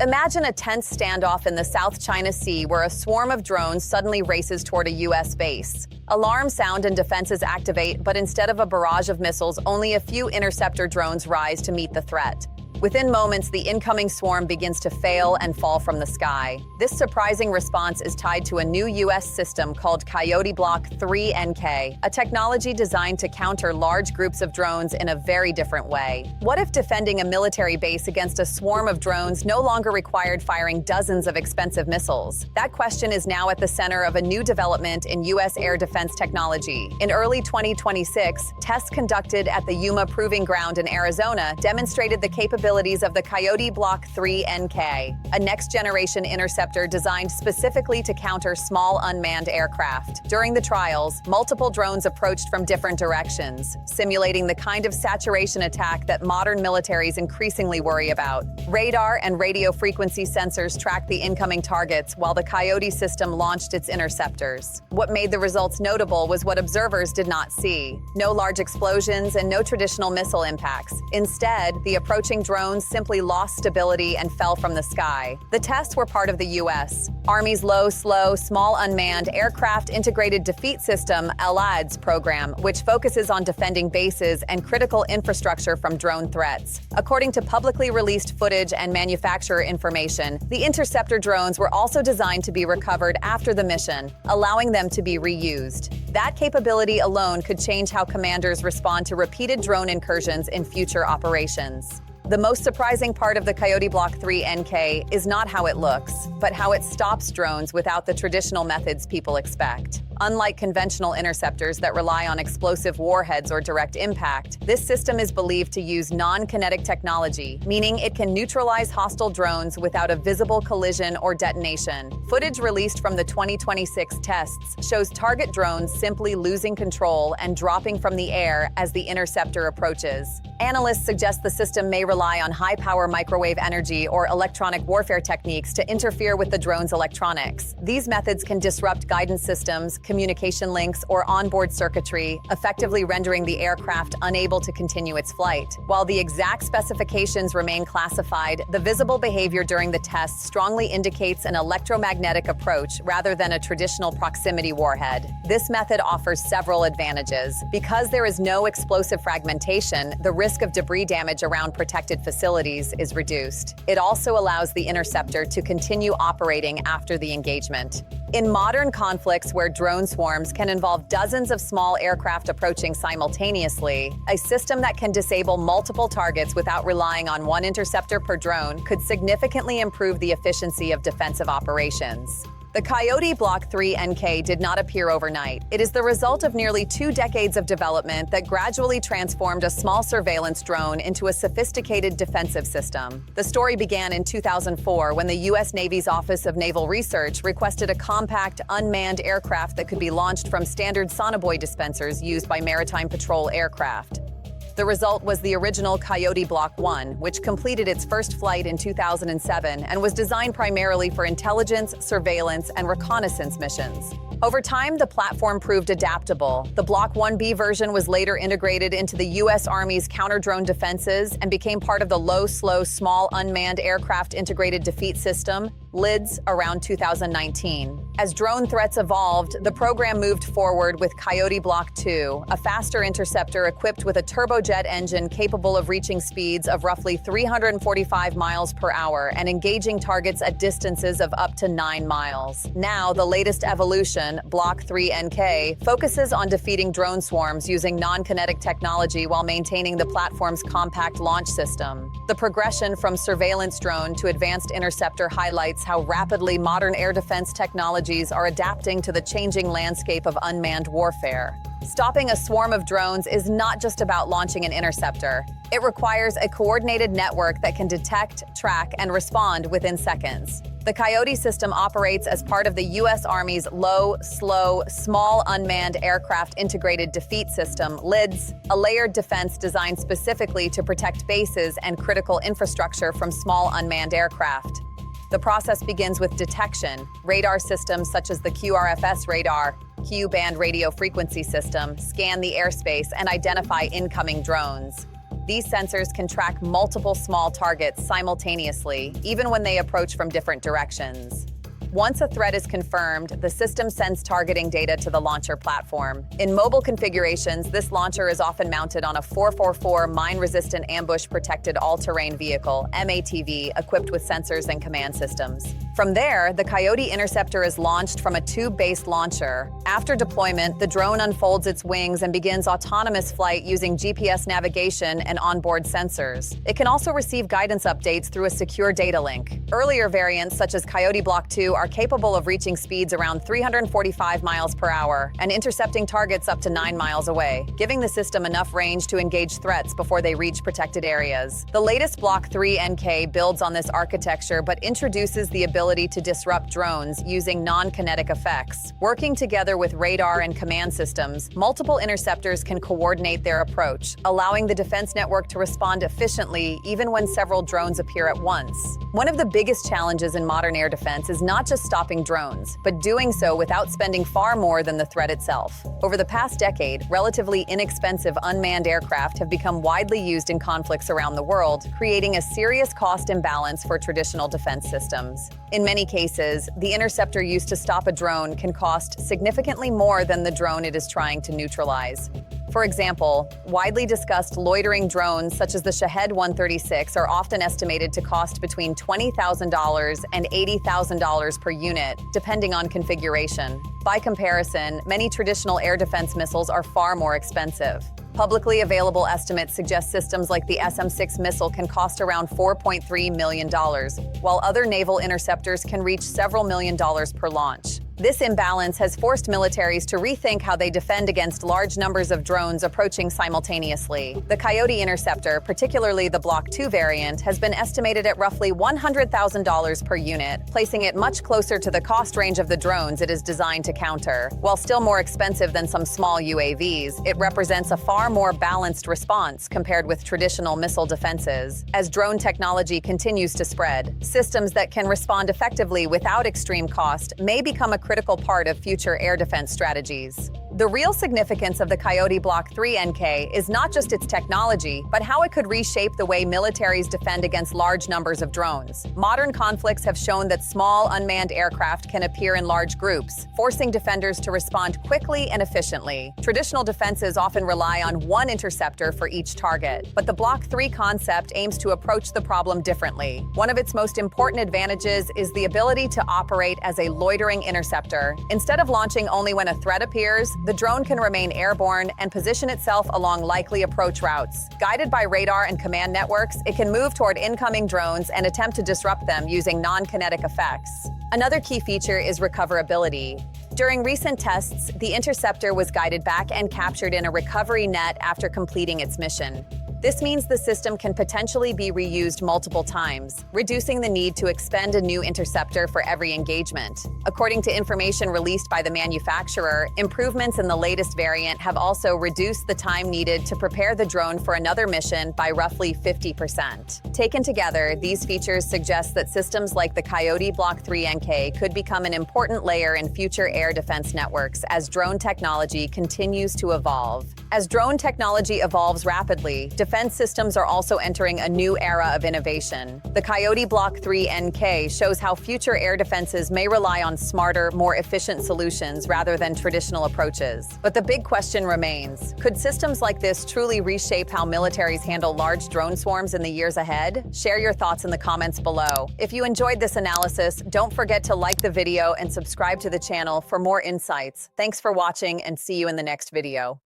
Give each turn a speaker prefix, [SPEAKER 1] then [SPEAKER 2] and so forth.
[SPEAKER 1] Imagine a tense standoff in the South China Sea where a swarm of drones suddenly races toward a U.S. base. Alarms sound and defenses activate, but instead of a barrage of missiles, only a few interceptor drones rise to meet the threat. Within moments, the incoming swarm begins to fail and fall from the sky. This surprising response is tied to a new U.S. system called Coyote Block 3NK, a technology designed to counter large groups of drones in a very different way. What if defending a military base against a swarm of drones no longer required firing dozens of expensive missiles? That question is now at the center of a new development in U.S. air defense technology. In early 2026, tests conducted at the Yuma Proving Ground in Arizona demonstrated the capability of the Coyote Block 3NK, a next-generation interceptor designed specifically to counter small unmanned aircraft. During the trials, multiple drones approached from different directions, simulating the kind of saturation attack that modern militaries increasingly worry about. Radar and radio frequency sensors tracked the incoming targets while the Coyote system launched its interceptors. What made the results notable was what observers did not see. No large explosions and no traditional missile impacts. Instead, the approaching drones simply lost stability and fell from the sky. The tests were part of the U.S. Army's Low, Slow, Small Unmanned Aircraft Integrated Defeat System (LADS) program, which focuses on defending bases and critical infrastructure from drone threats. According to publicly released footage and manufacturer information, the interceptor drones were also designed to be recovered after the mission, allowing them to be reused. That capability alone could change how commanders respond to repeated drone incursions in future operations. The most surprising part of the Coyote Block 3NK is not how it looks, but how it stops drones without the traditional methods people expect. Unlike conventional interceptors that rely on explosive warheads or direct impact, this system is believed to use non-kinetic technology, meaning it can neutralize hostile drones without a visible collision or detonation. Footage released from the 2026 tests shows target drones simply losing control and dropping from the air as the interceptor approaches. Analysts suggest the system may rely on high-power microwave energy or electronic warfare techniques to interfere with the drone's electronics. These methods can disrupt guidance systems, communication links, or onboard circuitry, effectively rendering the aircraft unable to continue its flight. While the exact specifications remain classified, the visible behavior during the tests strongly indicates an electromagnetic approach rather than a traditional proximity warhead. This method offers several advantages. Because there is no explosive fragmentation, the risk of debris damage around protected facilities is reduced. It also allows the interceptor to continue operating after the engagement. In modern conflicts where drone swarms can involve dozens of small aircraft approaching simultaneously, a system that can disable multiple targets without relying on one interceptor per drone could significantly improve the efficiency of defensive operations. The Coyote Block 3NK did not appear overnight. It is the result of nearly 2 decades of development that gradually transformed a small surveillance drone into a sophisticated defensive system. The story began in 2004 when the U.S. Navy's Office of Naval Research requested a compact, unmanned aircraft that could be launched from standard sonobuoy dispensers used by maritime patrol aircraft. The result was the original Coyote Block 1, which completed its first flight in 2007 and was designed primarily for intelligence, surveillance, and reconnaissance missions. Over time, the platform proved adaptable. The Block 1B version was later integrated into the U.S. Army's counter-drone defenses and became part of the Low, Slow, Small Unmanned Aircraft Integrated Defeat System (LIDS) around 2019. As drone threats evolved, the program moved forward with Coyote Block 2, a faster interceptor equipped with a turbojet engine capable of reaching speeds of roughly 345 miles per hour and engaging targets at distances of up to 9 miles. Now, the latest evolution, Block 3NK, focuses on defeating drone swarms using non-kinetic technology while maintaining the platform's compact launch system. The progression from surveillance drone to advanced interceptor highlights how rapidly modern air defense technologies are adapting to the changing landscape of unmanned warfare. Stopping a swarm of drones is not just about launching an interceptor. It requires a coordinated network that can detect, track, and respond within seconds. The Coyote system operates as part of the U.S. Army's Low, Slow, Small Unmanned Aircraft Integrated Defeat System (LIDS), a layered defense designed specifically to protect bases and critical infrastructure from small unmanned aircraft. The process begins with detection. Radar systems such as the QRFS radar, Q-band radio frequency system, scan the airspace and identify incoming drones. These sensors can track multiple small targets simultaneously, even when they approach from different directions. Once a threat is confirmed, the system sends targeting data to the launcher platform. In mobile configurations, this launcher is often mounted on a 444 mine-resistant ambush-protected all-terrain vehicle, MATV, equipped with sensors and command systems. From there, the Coyote interceptor is launched from a tube-based launcher. After deployment, the drone unfolds its wings and begins autonomous flight using GPS navigation and onboard sensors. It can also receive guidance updates through a secure data link. Earlier variants, such as Coyote Block 2, are capable of reaching speeds around 345 miles per hour and intercepting targets up to 9 miles away, giving the system enough range to engage threats before they reach protected areas. The latest Block 3 NK builds on this architecture but introduces the ability to disrupt drones using non-kinetic effects. Working together with radar and command systems, multiple interceptors can coordinate their approach, allowing the defense network to respond efficiently even when several drones appear at once. One of the biggest challenges in modern air defense is not just stopping drones, but doing so without spending far more than the threat itself. Over the past decade, relatively inexpensive unmanned aircraft have become widely used in conflicts around the world, creating a serious cost imbalance for traditional defense systems. In many cases, the interceptor used to stop a drone can cost significantly more than the drone it is trying to neutralize. For example, widely discussed loitering drones such as the Shahed 136 are often estimated to cost between $20,000 and $80,000 per unit, depending on configuration. By comparison, many traditional air defense missiles are far more expensive. Publicly available estimates suggest systems like the SM-6 missile can cost around $4.3 million, while other naval interceptors can reach several $1,000,000 per launch. This imbalance has forced militaries to rethink how they defend against large numbers of drones approaching simultaneously. The Coyote interceptor, particularly the Block 2 variant, has been estimated at roughly $100,000 per unit, placing it much closer to the cost range of the drones it is designed to counter. While still more expensive than some small UAVs, it represents a far more balanced response compared with traditional missile defenses. As drone technology continues to spread, systems that can respond effectively without extreme cost may become a critical part of future air defense strategies. The real significance of the Coyote Block 3 NK is not just its technology, but how it could reshape the way militaries defend against large numbers of drones. Modern conflicts have shown that small, unmanned aircraft can appear in large groups, forcing defenders to respond quickly and efficiently. Traditional defenses often rely on one interceptor for each target, but the Block 3 concept aims to approach the problem differently. One of its most important advantages is the ability to operate as a loitering interceptor. Instead of launching only when a threat appears, the drone can remain airborne and position itself along likely approach routes. Guided by radar and command networks, it can move toward incoming drones and attempt to disrupt them using non-kinetic effects. Another key feature is recoverability. During recent tests, the interceptor was guided back and captured in a recovery net after completing its mission. This means the system can potentially be reused multiple times, reducing the need to expend a new interceptor for every engagement. According to information released by the manufacturer, improvements in the latest variant have also reduced the time needed to prepare the drone for another mission by roughly 50%. Taken together, these features suggest that systems like the Coyote Block 3 NK could become an important layer in future air defense networks as drone technology continues to evolve. As drone technology evolves rapidly, defense systems are also entering a new era of innovation. The Coyote Block 3 NK shows how future air defenses may rely on smarter, more efficient solutions rather than traditional approaches. But the big question remains, could systems like this truly reshape how militaries handle large drone swarms in the years ahead? Share your thoughts in the comments below. If you enjoyed this analysis, don't forget to like the video and subscribe to the channel for more insights. Thanks for watching and see you in the next video.